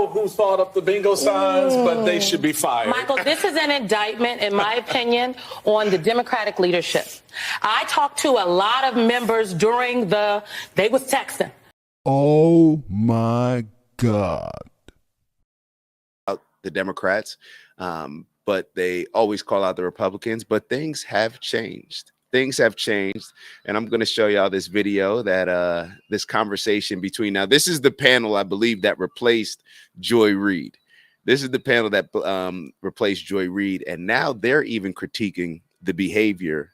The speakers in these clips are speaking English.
know who thought up the bingo signs, but they should be fired. Michael, this is an indictment, in my opinion, on the Democratic leadership. I talked to a lot of members during they was texting. Oh my God. The Democrats, but they always call out the Republicans, but things have changed. Things have changed, and I'm going to show y'all this video that this conversation between, now this is the panel, I believe, that replaced Joy Reid. This is the panel that replaced Joy Reid, and now they're even critiquing the behavior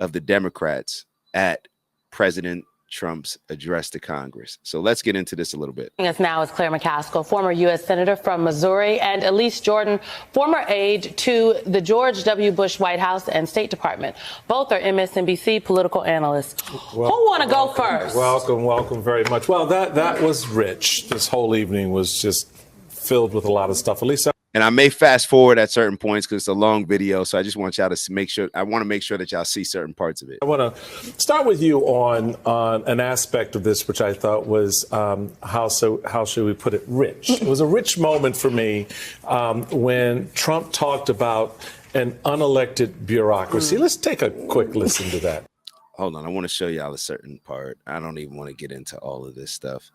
of the Democrats at President Trump's address to Congress. So let's get into this a little bit. Joining us now is Claire McCaskill, former U.S. Senator from Missouri, and Elise Jordan, former aide to the George W. Bush White House and State Department. Both are MSNBC political analysts. Who want to go first? Welcome very much. Well, that was rich. This whole evening was just filled with a lot of stuff. At least. And I may fast forward at certain points because it's a long video. So I just want y'all to make sure, I want to make sure that y'all see certain parts of it. I want to start with you on an aspect of this, which I thought was, how should we put it, rich. It was a rich moment for me when Trump talked about an unelected bureaucracy. Let's take a quick listen to that. Hold on. I want to show y'all a certain part. I don't even want to get into all of this stuff.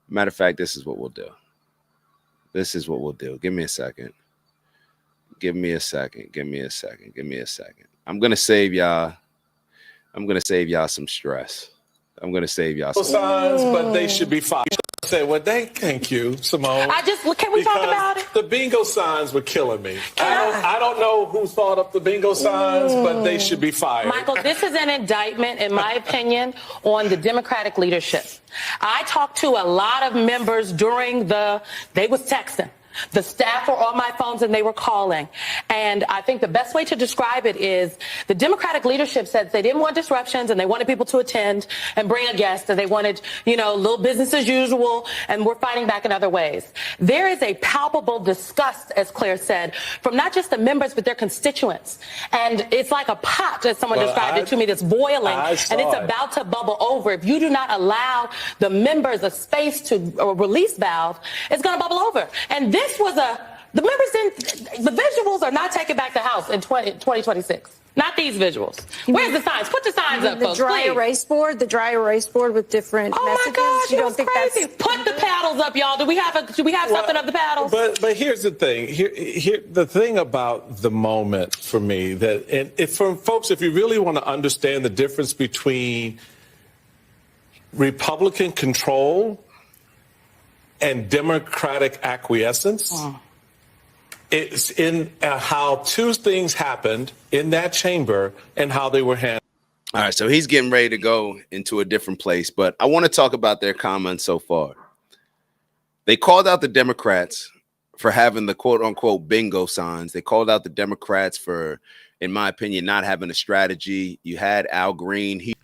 Matter of fact, this is what we'll do. This is what we'll do. Give me a second. Give me a second. Give me a second. Give me a second. I'm going to save y'all. I'm going to save y'all some stress. I'm going to save y'all some signs, but they should be fired. Say, well, thank you, Simone. Can we talk about it? The bingo signs were killing me. I don't know who thought up the bingo signs, but they should be fired. Michael, this is an indictment, in my opinion, on the Democratic leadership. I talked to a lot of members during they was texting. The staff were on my phones and they were calling. And I think the best way to describe it is the Democratic leadership said they didn't want disruptions and they wanted people to attend and bring a guest, and they wanted, little business as usual, and we're fighting back in other ways. There is a palpable disgust, as Claire said, from not just the members, but their constituents. And it's like a pot, as someone described it to me, that's boiling, and it's about to bubble over. If you do not allow the members a space to release valve, it's going to bubble over. And this was the visuals are not taking back the House in 2026. Not these visuals. Where's the signs? Put the signs up, folks, the dry erase board with different messages. Oh my gosh, you it don't was think crazy. Put the paddles up, y'all. Do we have something of the paddles? But here's the thing. Here the thing about the moment for me, that, and for folks, if you really want to understand the difference between Republican control and Democratic acquiescence, it's in how two things happened in that chamber and how they were handled. All right, so he's getting ready to go into a different place, but I want to talk about their comments so far. They called out the Democrats for having the quote unquote bingo signs. They called out the Democrats for, in my opinion, not having a strategy. You had Al Green.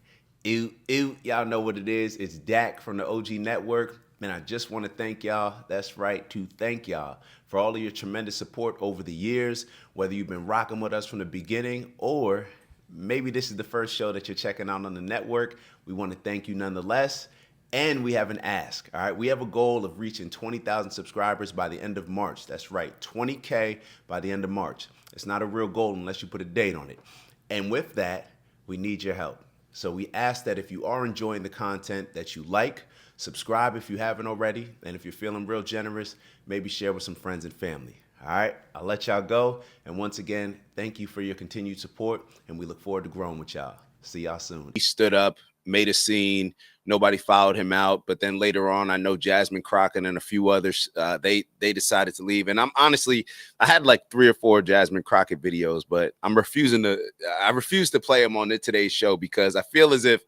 Y'all know what it is. It's Dak from the OG Network. Man, I just want to thank y'all. That's right, to thank y'all for all of your tremendous support over the years, whether you've been rocking with us from the beginning or maybe this is the first show that you're checking out on the network. We want to thank you nonetheless. And we have an ask, all right? We have a goal of reaching 20,000 subscribers by the end of March. That's right, 20K by the end of March. It's not a real goal unless you put a date on it. And with that, we need your help. So we ask that if you are enjoying the content that you like, subscribe if you haven't already. And if you're feeling real generous, maybe share with some friends and family. All right, I'll let y'all go. And once again, thank you for your continued support. And we look forward to growing with y'all. See y'all soon. He stood up, made a scene. Nobody followed him out. But then later on, I know Jasmine Crockett and a few others, they decided to leave. And I had like 3 or 4 Jasmine Crockett videos, but I refuse to play them on today's show because I feel as if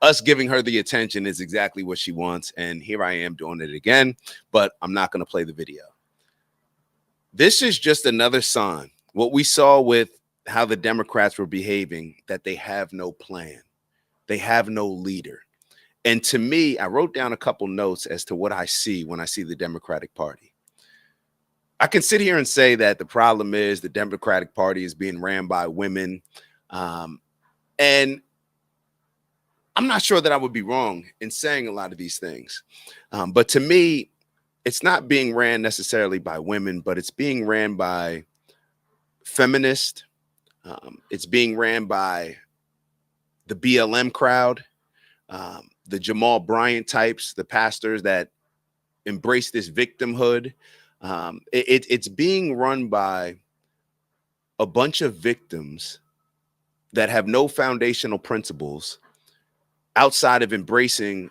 us giving her the attention is exactly what she wants. And here I am doing it again, but I'm not going to play the video. This is just another sign. What we saw with how the Democrats were behaving, that they have no plan. They have no leader. And to me, I wrote down a couple notes as to what I see when I see the Democratic Party. I can sit here and say that the problem is the Democratic Party is being ran by women. And I'm not sure that I would be wrong in saying a lot of these things. But to me, it's not being ran necessarily by women, but it's being ran by feminists. It's being ran by the BLM crowd, the Jamal Bryant types, the pastors that embrace this victimhood. It's being run by a bunch of victims that have no foundational principles outside of embracing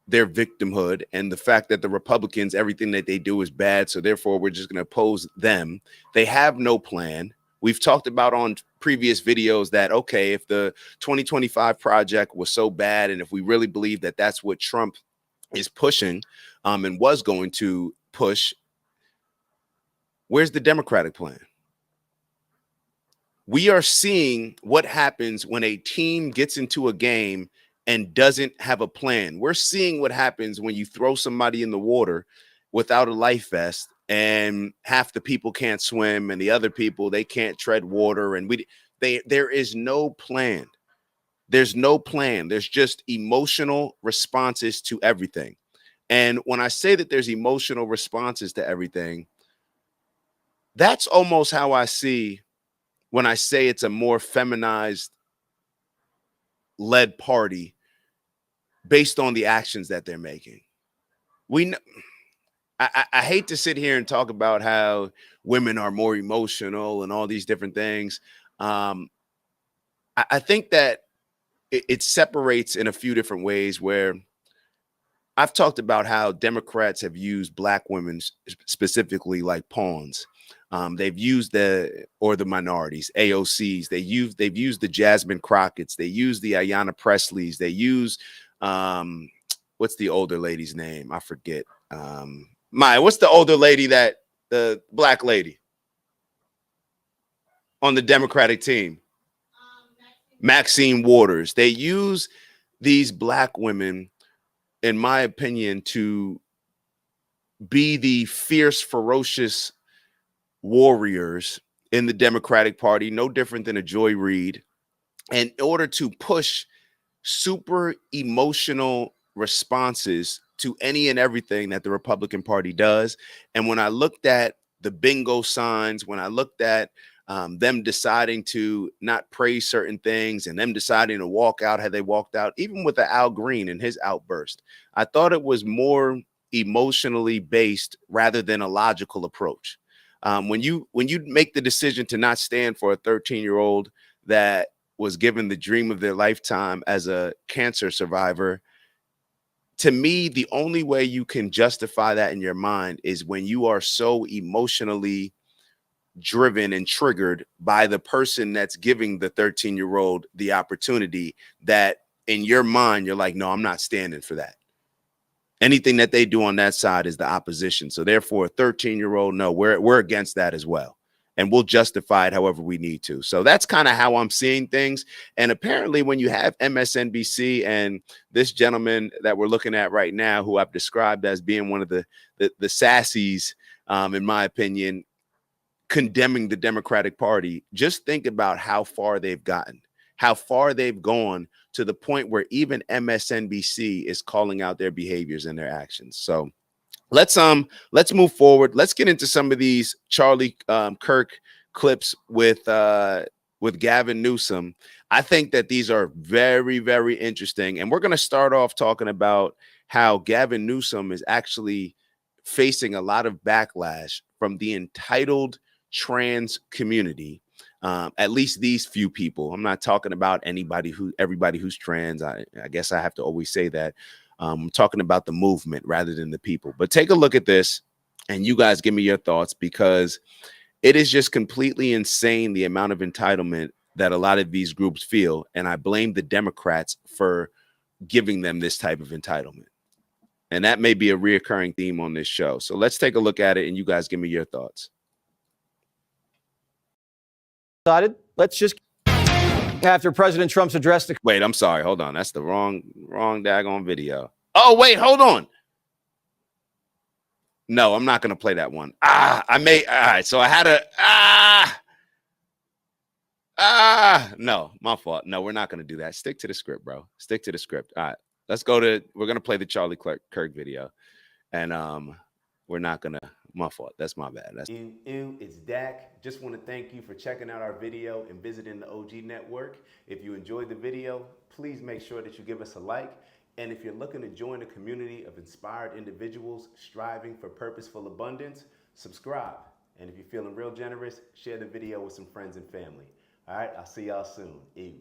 their victimhood and the fact that the Republicans, everything that they do is bad. So therefore, we're just going to oppose them. They have no plan. We've talked about on previous videos that, okay, if the 2025 project was so bad, and if we really believe that that's what Trump is pushing and was going to push, where's the Democratic plan? We are seeing what happens when a team gets into a game and doesn't have a plan. We're seeing what happens when you throw somebody in the water without a life vest and half the people can't swim and the other people, they can't tread water. And there is no plan. There's no plan. There's just emotional responses to everything. And when I say that there's emotional responses to everything, that's almost how I see when I say it's a more feminized led party based on the actions that they're making. I hate to sit here and talk about how women are more emotional and all these different things. I think that it separates in a few different ways, where I've talked about how Democrats have used Black women specifically like pawns. They've used the minorities, AOCs. They've used the Jasmine Crockett's. They use the Ayanna Presleys. They use what's the older lady's name? I forget. What's the older lady, that the Black lady on the Democratic team? Maxine Waters. They use these Black women, in my opinion, to be the fierce, ferocious warriors in the Democratic Party, no different than a Joy Reid, in order to push super emotional responses to any and everything that the Republican Party does. And when I looked at the bingo signs, when I looked at them deciding to not praise certain things and them deciding to walk out, had they walked out, even with the Al Green and his outburst, I thought it was more emotionally based rather than a logical approach. When you make the decision to not stand for a 13-year-old that was given the dream of their lifetime as a cancer survivor, to me, the only way you can justify that in your mind is when you are so emotionally driven and triggered by the person that's giving the 13-year-old the opportunity, that in your mind, you're like, no, I'm not standing for that. Anything that they do on that side is the opposition. So therefore, a 13-year-old, no, we're against that as well. And we'll justify it however we need to. So that's kind of how I'm seeing things. And apparently when you have MSNBC and this gentleman that we're looking at right now, who I've described as being one of the sassies, in my opinion, condemning the Democratic Party, just think about how far they've gotten, how far they've gone, to the point where even MSNBC is calling out their behaviors and their actions. So let's move forward. Let's get into some of these Charlie Kirk clips with Gavin Newsom. I think that these are very, very interesting. And we're going to start off talking about how Gavin Newsom is actually facing a lot of backlash from the entitled trans community. At least these few people. I'm not talking about everybody who's trans. I guess I have to always say that. I'm talking about the movement rather than the people. But take a look at this and you guys give me your thoughts, because it is just completely insane the amount of entitlement that a lot of these groups feel. And I blame the Democrats for giving them this type of entitlement. And that may be a reoccurring theme on this show. So let's take a look at it and you guys give me your thoughts. Let's just, after President Trump's address to... Wait, I'm sorry. Hold on. That's the wrong daggone video. Oh, wait, hold on. No, I'm not going to play that one. All right. So I had no, my fault. No, we're not going to do that. Stick to the script, bro. Stick to the script. All right, we're going to play the Charlie Kirk video. And we're not gonna. My fault. That's my bad. That's Ew, it's Dak. Just want to thank you for checking out our video and visiting the OG Network. If you enjoyed the video, please make sure that you give us a like. And if you're looking to join a community of inspired individuals striving for purposeful abundance, subscribe. And if you're feeling real generous, share the video with some friends and family. All right, I'll see y'all soon. Ew.